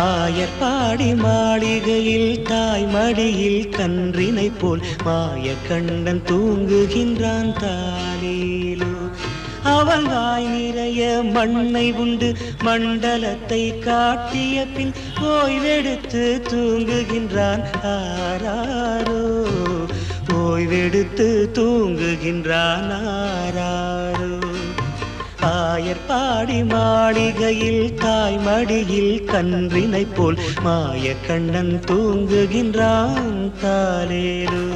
ஆயர்பாடி மாளிகையில் தாய் மடியில் கன்றினை போல் மாய கண்ணன் தூங்குகின்றான் தாலேலோ. அவன் வாய் நிறைய மண்ணை உண்டு மண்டலத்தை காட்டிய பின் ஓய்வெடுத்து தூங்குகின்றான் ஆராரோ. ஓய்வெடுத்து தூங்குகின்றான் ஆராரோ. ஆயர்பாடி மாளிகையில் தாய் மடியில் கன்றினை போல் மாய கண்ணன் தூங்குகின்றான் தாலேலோ.